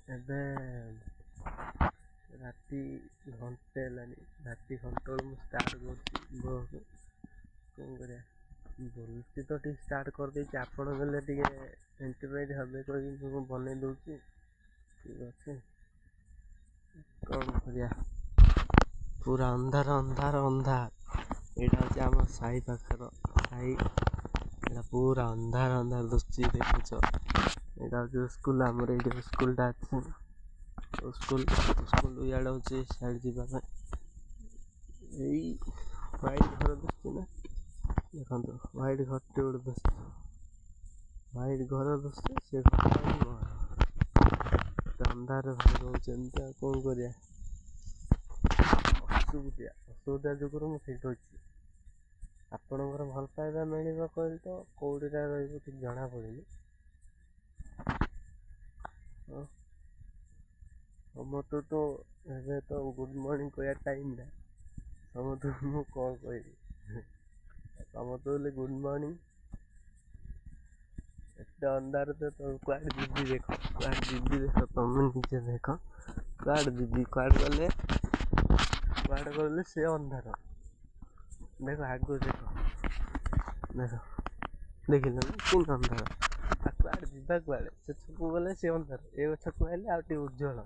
ଏବେ ରାତି ଘଣ୍ଟେ ହେଲାଣି। ରାତି ଘଣ୍ଟେ ବେଳୁ ମୁଁ ଷ୍ଟାର୍ଟ କରୁଛି ବ୍ଲଗ୍। କ'ଣ କରିବା, ବୁଲୁଛି ତ ଟିକେ ଷ୍ଟାର୍ଟ କରିଦେଇଛି। ଆପଣ ଗଲେ ଟିକେ ଏଣ୍ଟରଟେନ୍ ହେବେ କହିକି ମୁଁ ବନେଇ ଦେଉଛି। ଠିକ୍ ଅଛି, କ'ଣ କରିବା। ପୁରା ଅନ୍ଧାର ଅନ୍ଧାର ଅନ୍ଧାର। ଏଇଟା ହେଉଛି ଆମ ସାହି ପାଖର ସାହି। ଏଇଟା ପୁରା ଅନ୍ଧାର ଅନ୍ଧାର ଦୁଶୁଛି, ଦେଖୁଛ। ଏଇଟା ହେଉଛି ସ୍କୁଲ୍, ଆମର ଏଇଠି ସ୍କୁଲ୍ଟା ଅଛି। ସ୍କୁଲ୍ ଇଆଡ଼େ ହେଉଛି ସିଆଡ଼େ ଯିବା ପାଇଁ। ଏଇ ହ୍ୱାଇଟ୍ ଘର ଦିଶୁଛି ନା, ଦେଖନ୍ତୁ ହ୍ୱାଇଟ୍ ଘରଟି ଗୋଟେ ଦିଶୁଛି। ହ୍ୱାଇଟ୍ ଘର ଦିଶୁଛି, ସେ ଘର ଅନ୍ଧାରରେ ଭାଇ ରହୁଛି। ଏମିତି ଆଉ କ'ଣ କରିବା। ଅସୁବିଧା ଯୋଗୁଁରୁ ମୁଁ ସେଇଠି ଅଛି। ଆପଣଙ୍କର ଭଲ ପାଇବା ମିଳିବ କହିଲେ ତ କେଉଁଠିଟା ରହିବ କିଛି ଜଣାପଡ଼ୁନି। ସମସ୍ତଙ୍କୁ ତ ଏବେ ତ ଗୁଡ଼୍ ମର୍ଣ୍ଣିଂ କହିବା ଟାଇମ୍ ନା। ସମସ୍ତଙ୍କୁ ମୁଁ କ'ଣ କହିବି, ସମସ୍ତେ ହେଲେ ଗୁଡ଼୍ ମର୍ଣ୍ଣିଂ। ଏତେ ଅନ୍ଧାର ତ କୁଆଡ଼େ ଯିବି ଦେଖ, କୁଆଡ଼େ ଯିବି ଦେଖ, ତମେ ନିଜେ ଦେଖ। କୁଆଡ଼େ ଯିବି, କୁଆଡ଼େ ଗଲେ ସେ ଅନ୍ଧାର। ଦେଖ ଆଗକୁ ଦେଖ, ଦେଖିଲ ନା କି ଅନ୍ଧାର। ଆଉ କୁଆଡ଼େ ଯିବା, କୁଆଡ଼େ ସେ ଛକକୁ ଗଲେ ସେ ଅନ୍ଧାର, ଏ ଗଛକୁ ହେଲେ ଆଉ ଟିକେ ଉଜ୍ଜଳ।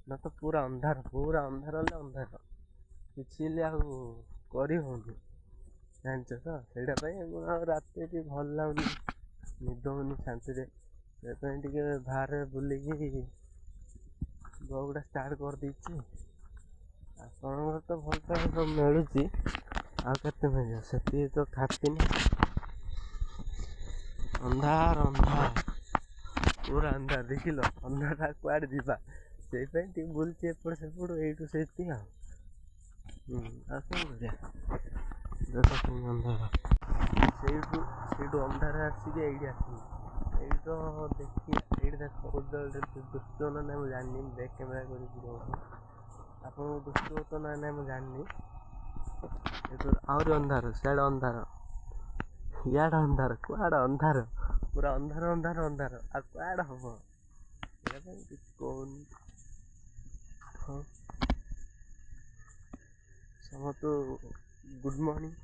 ନା ତ ପୁରା ଅନ୍ଧାର ହେଲେ ଅନ୍ଧାର। କିଛି ହେଲେ ଆଉ କରି ହେଉନି, ଜାଣିଛ ତ। ସେଇଟା ପାଇଁ ମୁଁ ଆଉ ରାତିରେ ଟିକେ ଭଲ ଲାଗୁନି, ନିଦ ହେଉନି ଶାନ୍ତିରେ। ସେଥିପାଇଁ ଟିକେ ବାହାରେ ବୁଲିକି ବ୍ଲଗ୍ଟା ଷ୍ଟାର୍ଟ କରିଦେଇଛି। ଆପଣଙ୍କର ତ ଭଲ ପାଇବା ସବୁ ମିଳୁଛି, ଆଉ କେତେ ମିଳିବ, ସେତିକି ତ ଖାତିନି। ଅନ୍ଧାର ଅନ୍ଧାର, ପୁରା ଅନ୍ଧାର, ଦେଖିଲ ଅନ୍ଧାର। କୁଆଡ଼େ ଯିବା, ସେଇପାଇଁ ଟିକେ ବୁଲୁଛି ଏପଟ ସେପଟ, ଏଇଠୁ ସେଠି ଆଉ। ଆଉ କ'ଣ କରିବା। ଦେଖ ଅନ୍ଧାର, ସେଇଠୁ ଅନ୍ଧାର ଆସିକି ଏଇଠି ଆସିବି। ଏଇଠି ତ ଦେଖି, ଏଇଠି ଦେଖ ଉଜ୍ଜଳ ଦୁଶୁଥିବ ନା ନାହିଁ ମୁଁ ଜାଣିନି। ମୁଁ ବ୍ୟାକ୍ କ୍ୟାମେରା କରିକି ରହୁଛି, ଆପଣଙ୍କୁ ଦୁଶୁଥିବ ତ ନା ନାହିଁ ମୁଁ ଜାଣିନି। ଆହୁରି ଅନ୍ଧାର, ସିଆଡ଼େ ଅନ୍ଧାର, ଇଆଡ଼େ ଅନ୍ଧାର, କୁଆଡ଼େ ଅନ୍ଧାର, ପୁରା ଅନ୍ଧାର ଅନ୍ଧାର ଅନ୍ଧାର। ଆଉ କୁଆଡ଼େ ହବ, ସେଇଟା ପାଇଁ କିଛି କହୁନି। ହଁ, ସମସ୍ତଙ୍କୁ ଗୁଡ଼୍ ମର୍ଣ୍ଣିଂ।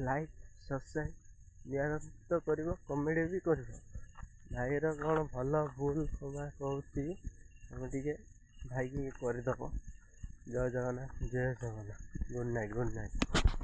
ଲାଇକ୍ ସବସ୍କ୍ରାଇବ୍ ନିହାତି କରିବ, କମେଣ୍ଟ ବି କରିବ। ଭାଇର କ'ଣ ଭଲ ଭୁଲ କହୁଛି, ତମେ ଟିକେ ଭାଇକି କରିଦେବ। Jai Jagannath, Jai Jagannath. Good night, good night.